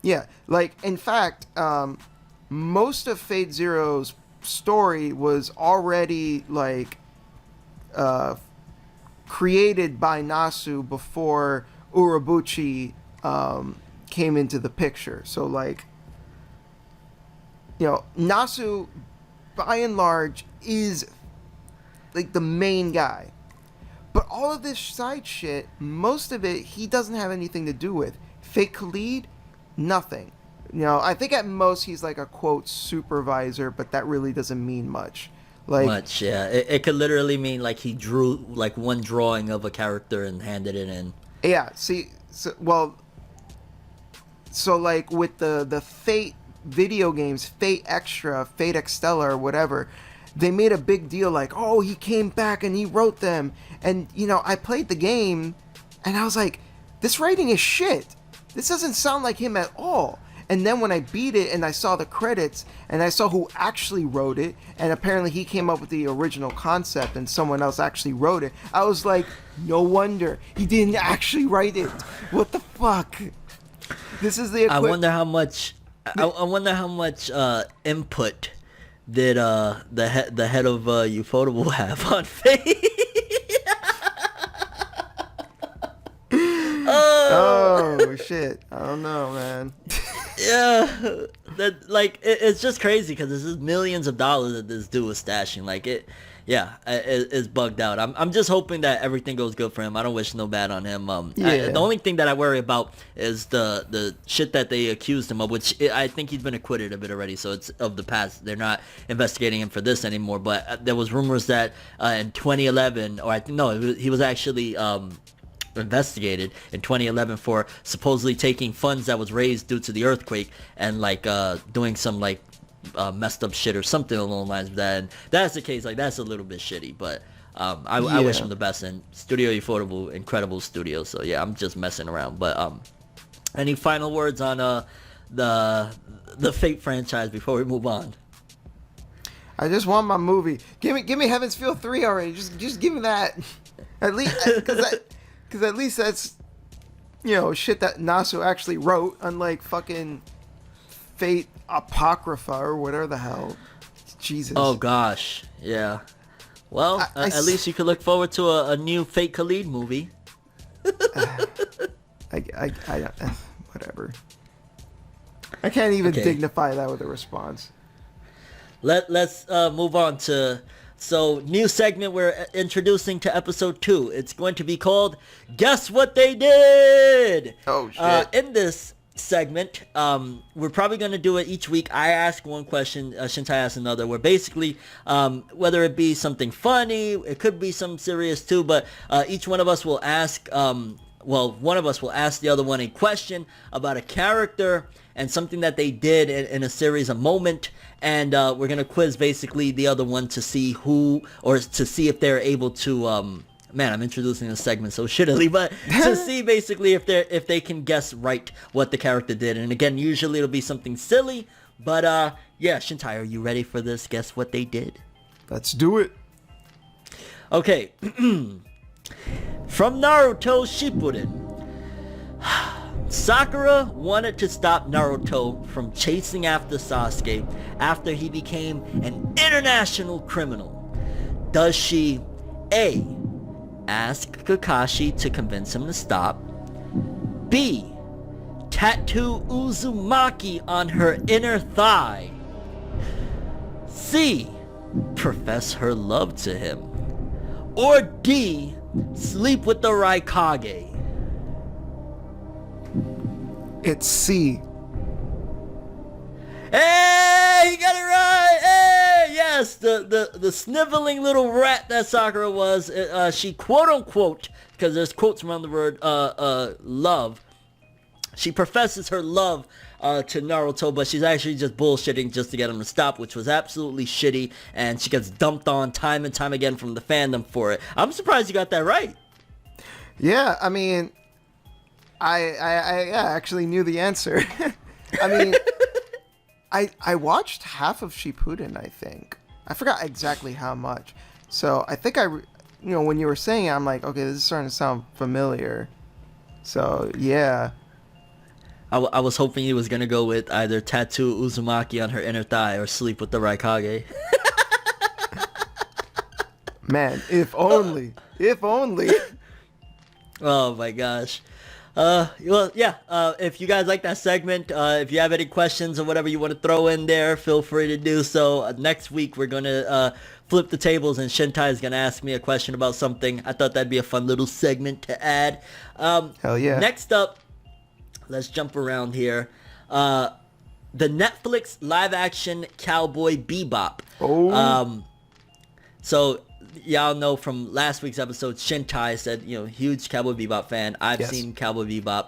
Yeah, like, in fact, most of Fate Zero's story was already, like, created by Nasu before Urobuchi came into the picture. So, like, you know, Nasu, by and large, is, like, the main guy. But all of this side shit, most of it, he doesn't have anything to do with. Fate Khalid, nothing. You know, I think at most he's like a quote supervisor, but that really doesn't mean much. Like yeah. It could literally mean like he drew like one drawing of a character and handed it in. Yeah. See, so like with the Fate video games, Fate Extra, Fate Extella, or whatever, they made a big deal like, oh, he came back and he wrote them. And you know, I played the game, and I was like, this writing is shit. This doesn't sound like him at all. And then when I beat it and I saw the credits and I saw who actually wrote it, and apparently he came up with the original concept and someone else actually wrote it, I was like, no wonder he didn't actually write it. What the fuck? This is the I wonder how much input did the head of Ufotable have on Fate? Oh shit! I don't know, man. Yeah, that like it's just crazy because this is millions of dollars that this dude was stashing. Like it's bugged out. I'm just hoping that everything goes good for him. I don't wish no bad on him. The only thing that I worry about is the shit that they accused him of, which I think he's been acquitted of it already. So it's of the past. They're not investigating him for this anymore. But there was rumors that in 2011, or I think no, he was actually investigated in 2011 for supposedly taking funds that was raised due to the earthquake and like doing some like messed up shit or something along the lines of that. And that's the case, like that's a little bit shitty, but I wish him the best. And Studio Ufotable, incredible studio. So yeah, I'm just messing around. But any final words on the Fate franchise before we move on? I just want my movie. Give me Heaven's Feel 3 already. Just give me that. At least because at least that's, you know, shit that Nasu actually wrote, unlike fucking Fate Apocrypha or whatever the hell. Jesus. Oh gosh, yeah. Well, at least you could look forward to a new Fate Khalid movie. Whatever. I can't even dignify that with a response. Let's move on to. So, new segment we're introducing to episode 2. It's going to be called Guess What They Did! Oh, shit. In this segment. We're probably going to do it each week. I ask one question, Shintai asks another, where basically, whether it be something funny, it could be something serious too, but each one of us will ask, one of us will ask the other one a question about a character and something that they did in a series, a moment, and we're going to quiz basically the other one to see to see if they're able to, man, I'm introducing this segment so shittily, but to see basically if they can guess right what the character did. And again, usually it'll be something silly, but yeah, Shintai, are you ready for this? Guess what they did? Let's do it. Okay. From Naruto Shippuden. Sakura wanted to stop Naruto from chasing after Sasuke after he became an international criminal. Does she A, ask Kakashi to convince him to stop, B, tattoo Uzumaki on her inner thigh, C, profess her love to him, or D, sleep with the Raikage? It's C. Hey, he got it right. Hey, yes, the sniveling little rat that Sakura was. She quote unquote, because there's quotes around the word love. She professes her love to Naruto, but she's actually just bullshitting just to get him to stop, which was absolutely shitty, and she gets dumped on time and time again from the fandom for it. I'm surprised you got that right. Yeah, I mean, I actually knew the answer. I mean, I watched half of Shippuden, I think. I forgot exactly how much. So I think when you were saying it, I'm like, okay, this is starting to sound familiar. So yeah. I was hoping he was going to go with either tattoo Uzumaki on her inner thigh or sleep with the Raikage. Man, if only. If only. Oh my gosh. Well, yeah, if you guys like that segment, if you have any questions or whatever you want to throw in there, feel free to do so. Next week, we're going to flip the tables, and Shintai is going to ask me a question about something. I thought that'd be a fun little segment to add. Hell yeah. Next up, let's jump around here. The Netflix live-action Cowboy Bebop. Oh. So y'all know from last week's episode, Shintai said, huge Cowboy Bebop fan. I've seen Cowboy Bebop.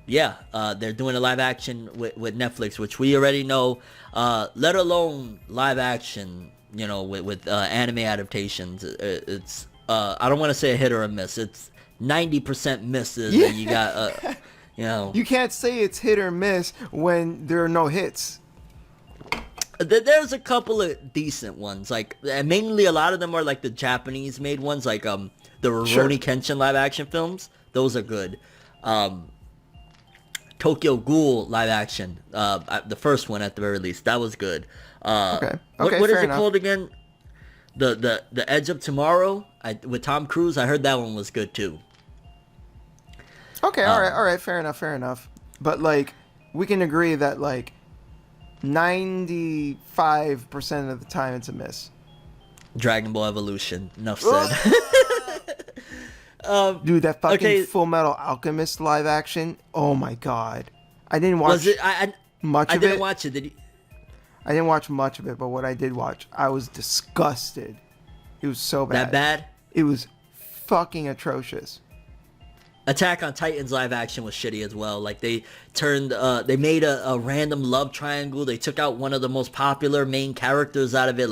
They're doing a live action with Netflix, which we already know. Let alone live action, with anime adaptations. It's I don't want to say a hit or a miss. It's 90% misses, and you got You can't say it's hit or miss when there are no hits. There's a couple of decent ones, and mainly a lot of them are like the Japanese made ones, like the Rurouni Kenshin live action films. Those are good. Tokyo Ghoul live action, the first one at the very least, that was good. Okay, what is it enough. called again? The Edge of Tomorrow with Tom Cruise. I heard that one was good too. Okay, all right, fair enough. But we can agree that 95% of the time it's a miss. Dragon Ball Evolution. Enough said. Dude, that fucking Full Metal Alchemist live action. Oh my god. I didn't watch much of it. I didn't watch it. Did you? I didn't watch much of it, but what I did watch, I was disgusted. It was so bad. That bad? It was fucking atrocious. Attack on Titan's live action was shitty as well. They made a random love triangle. They took out one of the most popular main characters out of it.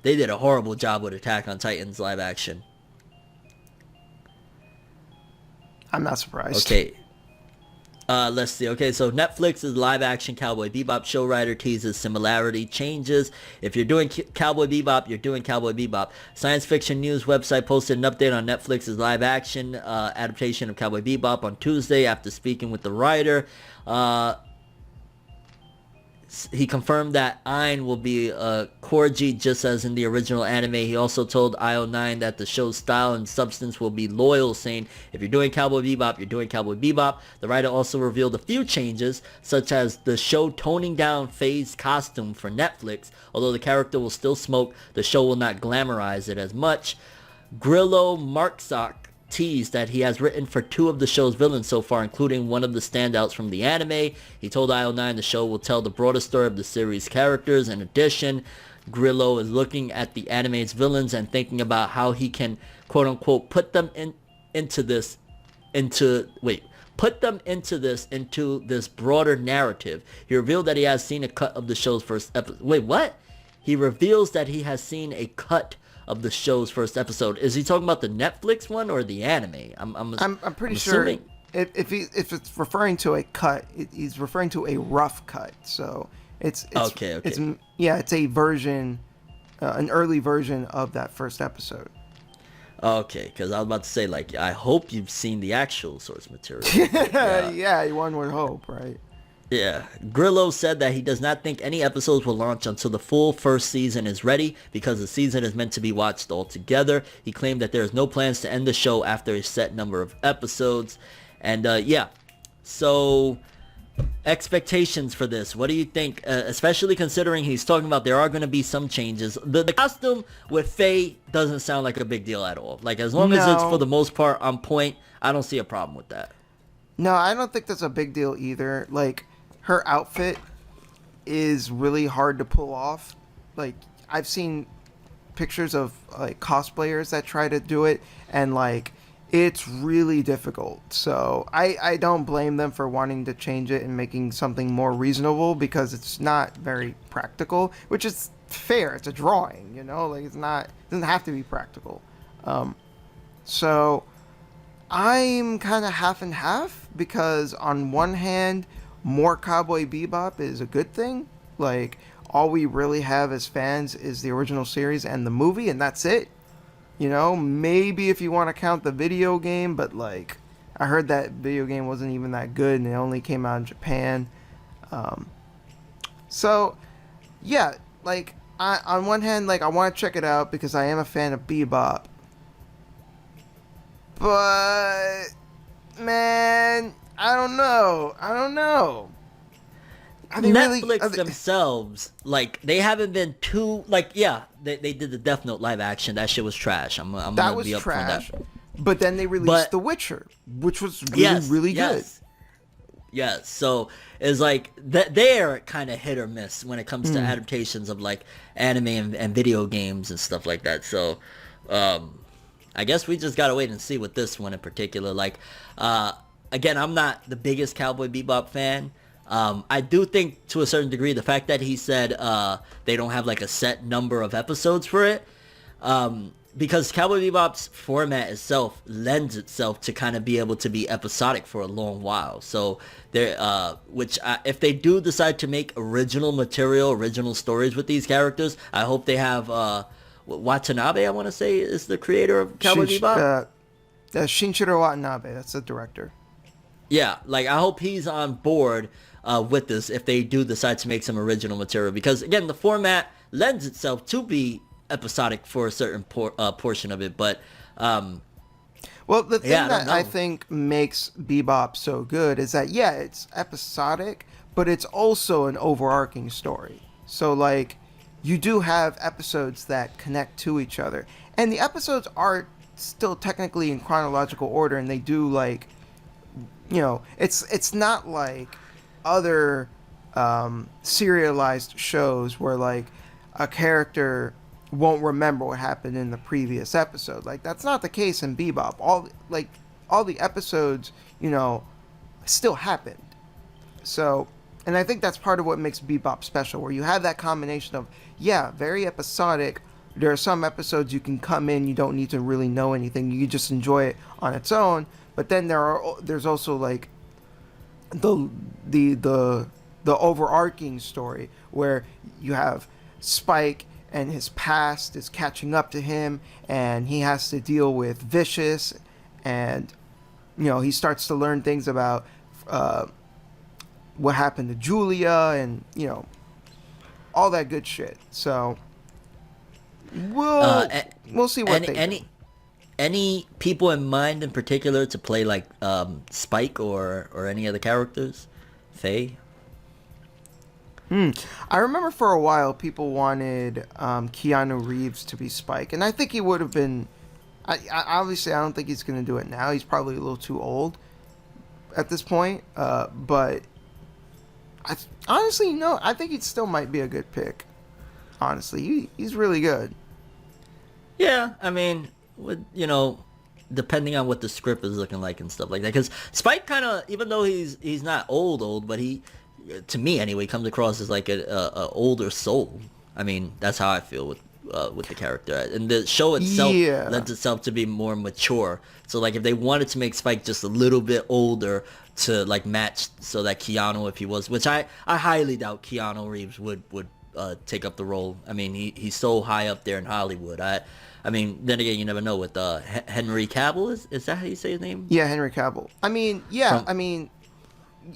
They did a horrible job with Attack on Titan's live action. I'm not surprised. Okay. Let's see. Okay, so Netflix's live-action Cowboy Bebop show writer teases similarity changes. If you're doing Cowboy Bebop, you're doing Cowboy Bebop. Science Fiction News website posted an update on Netflix's live-action adaptation of Cowboy Bebop on Tuesday after speaking with the writer. He confirmed that Ain will be Korji just as in the original anime. He also told IO9 that the show's style and substance will be loyal, saying, if you're doing Cowboy Bebop, you're doing Cowboy Bebop. The writer also revealed a few changes, such as the show toning down Faye's costume for Netflix. Although the character will still smoke, the show will not glamorize it as much. Grillo Marksock teased that he has written for 2 of the show's villains so far, including one of the standouts from the anime. He told IO9 the show will tell the broader story of the series' characters. In addition, Grillo is looking at the anime's villains and thinking about how he can, quote-unquote, put them into this broader narrative. He revealed that he has seen a cut of the show's first episode. Wait, what? He reveals that he has seen a cut of the show's first episode. Is he talking about the Netflix one or the anime? I'm pretty sure if it's referring to a cut, he's referring to a rough cut. So it's okay. It's a version, an early version of that first episode. Okay, because I was about to say, like, I hope you've seen the actual source material. Yeah, one would hope, right? Yeah. Grillo said that he does not think any episodes will launch until the full first season is ready because the season is meant to be watched all together. He claimed that there is no plans to end the show after a set number of episodes. And yeah, so expectations for this. What do you think? Especially considering he's talking about there are going to be some changes. The costume with Faye doesn't sound like a big deal at all. Like, as long as it's for the most part on point, I don't see a problem with that. No, I don't think that's a big deal either. Like, her outfit is really hard to pull off. Like, I've seen pictures of like cosplayers that try to do it, and like it's really difficult. So I don't blame them for wanting to change it and making something more reasonable, because it's not very practical, which is fair. It's a drawing, you know, like it doesn't have to be practical. So I'm kind of half and half, because on one hand, more Cowboy Bebop is a good thing. Like, all we really have as fans is the original series and the movie, and that's it. You know, maybe if you want to count the video game, but like, I heard that video game wasn't even that good and it only came out in Japan. So, yeah, like, on one hand, like, I want to check it out because I am a fan of Bebop. But, man, I don't know. Netflix themselves, like, they haven't been too, like, yeah, they did the Death Note live action. That shit was trash. I'm gonna be up for that. But then they released The Witcher, which was really good. Yes, so it's like they're kind of hit or miss when it comes to adaptations of like anime and video games and stuff like that. So I guess we just gotta wait and see with this one in particular. Like, again, I'm not the biggest Cowboy Bebop fan. I do think, to a certain degree, the fact that he said they don't have like a set number of episodes for it, because Cowboy Bebop's format itself lends itself to kind of be able to be episodic for a long while. So there, if they do decide to make original material, original stories with these characters, I hope they have Watanabe, I want to say, is the creator of Cowboy Bebop. Shinichiro Watanabe, that's the director. Yeah, like, I hope he's on board with this if they do decide to make some original material, because again, the format lends itself to be episodic for a certain portion of it. But well, the thing that I think makes Bebop so good is that, yeah, it's episodic, but it's also an overarching story. So like, you do have episodes that connect to each other, and the episodes are still technically in chronological order, and they do, like, you know, it's not like other serialized shows where like a character won't remember what happened in the previous episode. Like, that's not the case in Bebop. All the episodes, you know, still happened. So, and I think that's part of what makes Bebop special, where you have that combination of, yeah, very episodic. There are some episodes you can come in, you don't need to really know anything, you just enjoy it on its own. But then there's also like the overarching story where you have Spike and his past is catching up to him, and he has to deal with Vicious, and you know, he starts to learn things about what happened to Julia, and you know, all that good shit. So we'll see what they do. Any people in mind in particular to play like Spike or any of the characters? Faye? I remember for a while people wanted Keanu Reeves to be Spike, and I think he would have been Obviously I don't think he's going to do it now. He's probably a little too old at this point. But honestly, I think he still might be a good pick. Honestly, he's really good. Yeah, I mean, depending on what the script is looking like and stuff like that. Because Spike kind of, even though he's not old, but he, to me anyway, comes across as like a older soul. I mean, that's how I feel with the character. And the show itself lends itself to be more mature. So like if they wanted to make Spike just a little bit older to like match, so that Keanu, if he was, which I highly doubt Keanu Reeves would take up the role. I mean, he's so high up there in Hollywood. I mean, then again, you never know with Henry Cavill. Is that how you say his name? Yeah, Henry Cavill. I mean, yeah,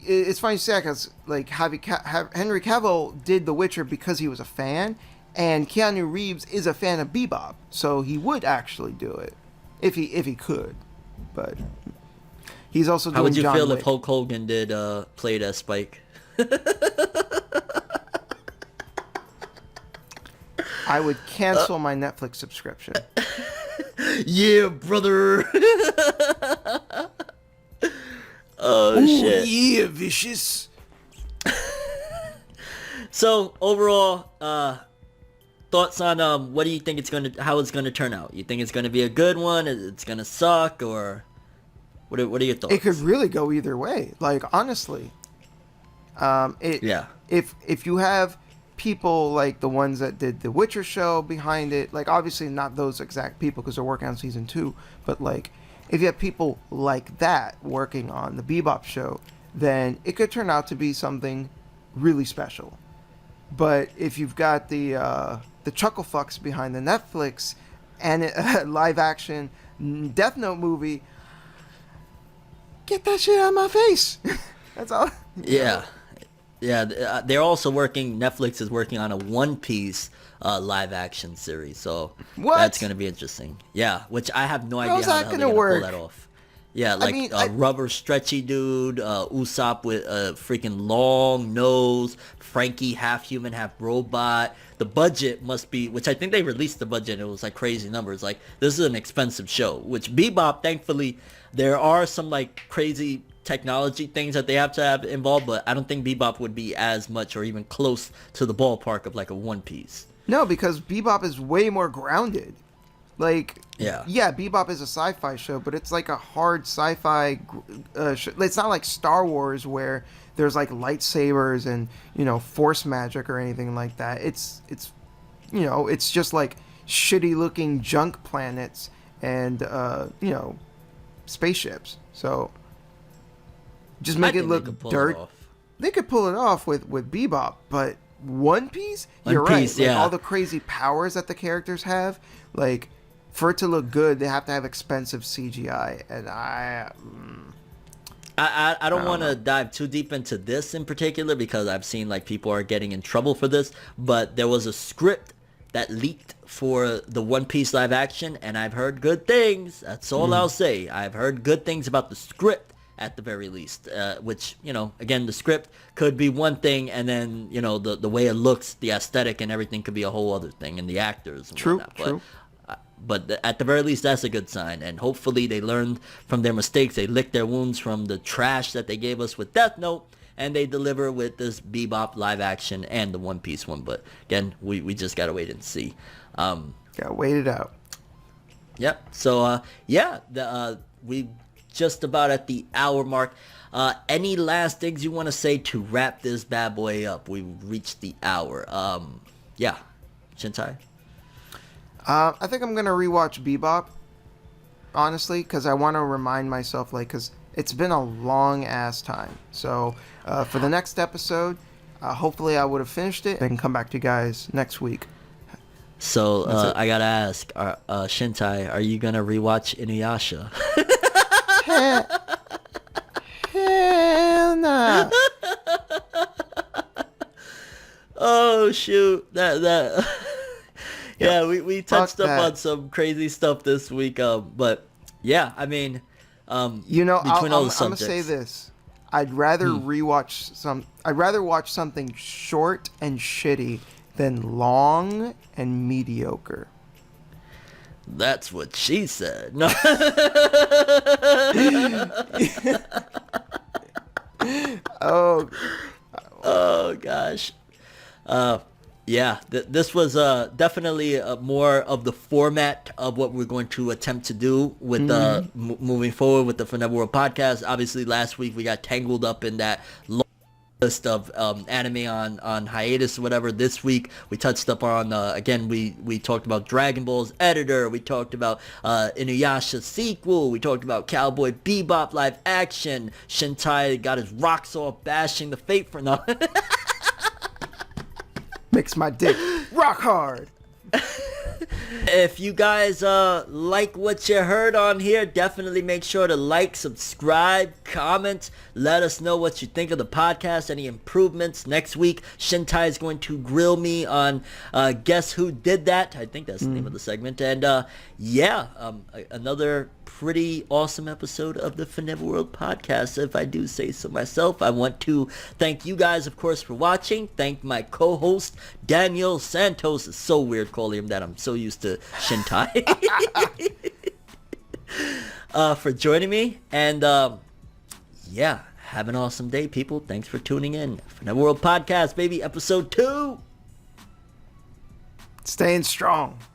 it's funny you say that because like Henry Cavill did The Witcher because he was a fan, and Keanu Reeves is a fan of Bebop, so he would actually do it if he could. But he's also doing. How would you John feel Wick. if Hulk Hogan did played as Spike? I would cancel my Netflix subscription. Yeah, brother. Oh, ooh, shit. Yeah, vicious. So overall, thoughts on what do you think how it's gonna turn out? You think it's gonna be a good one? It's gonna suck, or what are your thoughts? It could really go either way. Like honestly, If you have people like the ones that did the Witcher show behind it, like obviously not those exact people because they're working on season 2, but like if you have people like that working on the Bebop show, then it could turn out to be something really special. But if you've got the chuckle fucks behind the Netflix and live action Death Note movie, get that shit out of my face. That's all. Yeah. Yeah, they're also Netflix is working on a One Piece live action series, so that's going to be interesting. Yeah, which I have no idea how the hell they're going to pull that off. Yeah, like rubber stretchy dude, Usopp with a freaking long nose, Frankie half human, half robot. The budget must be, which I think they released the budget, and it was like crazy numbers. Like, this is an expensive show, which Bebop, thankfully, there are some like crazy technology things that they have to have involved, but I don't think Bebop would be as much or even close to the ballpark of like a One Piece. No, because Bebop is way more grounded. Like, yeah, Bebop is a sci-fi show, but it's like a hard sci-fi show. It's not like Star Wars where there's like lightsabers and, force magic or anything like that. It's it's just like shitty looking junk planets and, spaceships. So just make it look dirt. They could pull it off with Bebop, but One Piece, you're right. Like, all the crazy powers that the characters have, like, for it to look good, they have to have expensive CGI, and I don't want to dive too deep into this in particular because I've seen like people are getting in trouble for this, but there was a script that leaked for the One Piece live action, and I've heard good things. That's all I'll say. I've heard good things about the script at the very least, which, again, the script could be one thing, and then, the way it looks, the aesthetic and everything could be a whole other thing, and the actors and true, whatnot. true. But at the very least, that's a good sign, and hopefully they learned from their mistakes. They licked their wounds from the trash that they gave us with Death Note, and they deliver with this Bebop live action and the One Piece one. But again, we just gotta wait and see. Gotta wait it out. Yep. So we just about at the hour mark. Any last things you want to say to wrap this bad boy up? We've reached the hour. Shintai? I think I'm going to rewatch Bebop, honestly, because I want to remind myself, because it's been a long-ass time. So, for the next episode, hopefully I would have finished it. I can come back to you guys next week. So, I got to ask, Shintai, are you going to rewatch Inuyasha? Hell nah. Oh, shoot. That yeah, we touched up on some crazy stuff this week, but yeah, I mean, I'm gonna say this: I'd rather I'd rather watch something short and shitty than long and mediocre. That's what she said. No. Oh. Oh gosh. Yeah, this was definitely more of the format of what we're going to attempt to do with moving forward with the ForneverWorld podcast. Obviously, last week we got tangled up in that long list of anime on hiatus or whatever. This week we touched up on again we talked about Dragon Ball's editor, we talked about Inuyasha sequel, we talked about Cowboy Bebop live action, Shintai got his rocks off bashing the Fate for now. Makes my dick rock hard. If you guys like what you heard on here, definitely make sure to like, subscribe, comment, let us know what you think of the podcast, any improvements. Next week, Shintai is going to grill me on Guess Who Did That? I think that's the name of the segment. And another pretty awesome episode of the ForneverWorld podcast, if I do say so myself. I want to thank you guys, of course, for watching. Thank my co-host, Daniel Santos. It's so weird calling him that. I'm so used to Shintai. For joining me. And yeah, have an awesome day, people. Thanks for tuning in. ForneverWorld podcast, baby, episode 2. Staying strong.